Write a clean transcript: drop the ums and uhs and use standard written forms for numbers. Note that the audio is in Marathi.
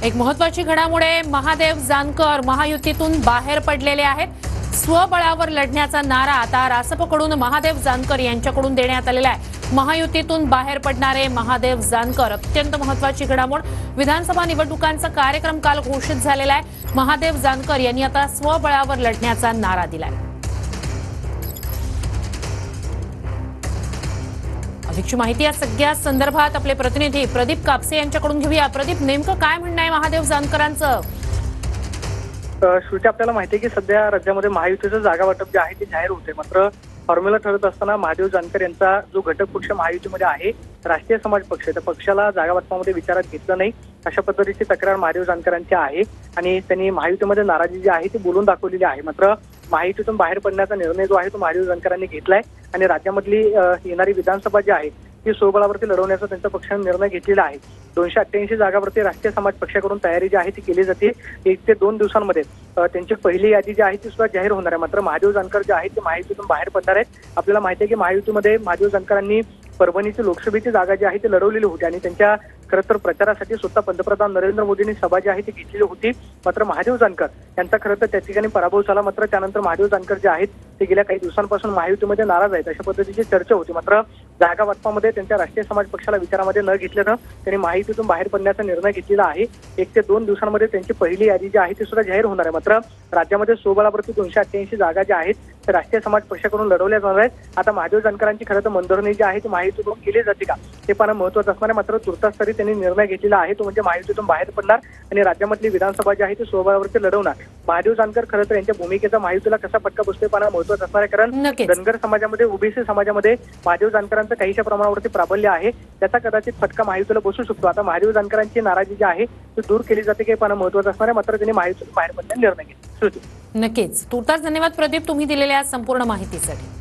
एक महत्त्वाची घडामोड आहे। महादेव जानकर महायुतीतून बाहेर पडलेले आहेत। स्वबळावर लढण्याचा नारा आता रासपकडून महादेव जानकर यांच्याकडून देण्यात आलेला आहे। महायुतीतून बाहेर पडणारे महादेव जानकर अत्यंत महत्त्वाची घडामोड। विधानसभा निवडणुकांचा कार्यक्रम काल घोषित झालेला आहे। महादेव जानकर यांनी आता स्वबळावर लढण्याचा नारा दिलाय। अधिकची माहिती या सगळ्या संदर्भात आपले प्रतिनिधी प्रदीप कापसे यांच्याकडून घेऊया। प्रदीप, नेमकं काय म्हणणं आहे महादेव जानकरांचं? श्रुती, आपल्याला माहिती आहे की सध्या राज्यामध्ये महायुतीचं जागा वाटप जे आहे ते जाहीर होते। मात्र फॉर्म्युला ठरत असताना महादेव जानकर यांचा जो घटक पक्ष महायुतीमध्ये आहे राष्ट्रीय समाज पक्ष, त्या पक्षाला जागा वाटपामध्ये विचारात घेतलं नाही अशा पद्धतीची तक्रार महादेव जानकरांची आहे आणि त्यांनी महायुतीमध्ये नाराजी जी आहे ती बोलून दाखवलेली आहे। मात्र महायुतीतून बाहेर पडण्याचा निर्णय जो आहे तो महादेव जानकरांनी घेतलाय आणि राज्यामधली येणारी विधानसभा जी आहे ती स्वबळावरती लढवण्याचा त्यांचा पक्षाने निर्णय घेतलेला आहे। 288 जागावरती राष्ट्रीय समाज पक्षाकडून तयारी जी आहे ती केली जाते। 1 ते 2 दिवसांमध्ये त्यांची पहिली यादी जी आहे ती सुद्धा जाहीर होणार आहे। मात्र महादेव जानकर जे आहेत ते महायुतीतून बाहेर पडणार आहेत। आपल्याला माहिती आहे की महायुतीमध्ये महादेव जानकरांनी परभणीची लोकसभेची जागा जी आहे ती लढवलेली होती आणि त्यांच्या खरं तर प्रचारासाठी स्वतः पंतप्रधान नरेंद्र मोदींनी सभा जी आहे ती घेतलेली होती। मात्र महादेव जानकर यांचा खरं तर त्या ठिकाणी पराभव झाला। मात्र त्यानंतर महादेव जानकर जे आहेत ते गेल्या काही दिवसांपासून महायुतीमध्ये नाराज आहेत अशा पद्धतीची चर्चा होती। मात्र जागा वाटपामध्ये त्यांच्या राष्ट्रीय समाज पक्षाला विचारामध्ये न घेतल्यानं त्यांनी महायुतीतून बाहेर पडण्याचा निर्णय घेतलेला आहे। 1 ते 2 दिवसांमध्ये त्यांची पहिली यादी जी आहे ती सुद्धा जाहीर होणार आहे। मात्र राज्यामध्ये स्वबळावरती 288 जागा ज्या आहेत ते राष्ट्रीय समाज पक्षाकडून लढवल्या जाणार आहेत। आता महादेव जानकरांची खरं तर मनधरणी जी आहे ती महायुतीतून केली जाते का ते पाहणं महत्त्वाचं असणार आहे। मात्र तुर्तास त्यांनी निर्णय घेतलेला आहे तो म्हणजे महायुतीतून बाहेर पडणार आणि राज्यामधली विधानसभा जी आहे ती स्वबळावरती लढवणार। महादेव जानकर खरं तर यांच्या भूमिकेचा महायुतीला कसा फटका बसतोय पाहणं महत्त्वाचं असणार आहे। कारण धनगर समाजामध्ये ओबीसी समाजामध्ये महादेव जानकरांचं काहीशा प्रमाणावरती प्राबल्य आहे, त्याचा कदाचित फटका महायुतीला बसू शकतो। आता महादेव जानकरांची नाराजी जी आहे ती दूर केली जाते की पाहणं महत्त्वाचं असणार आहे। मात्र त्यांनी महायुतीतून बाहेर पडण्याचा निर्णय घेतला। नक्कीच, तुर्तास धन्यवाद प्रदीप, तुम्ही दिलेल्या संपूर्ण माहितीसाठी।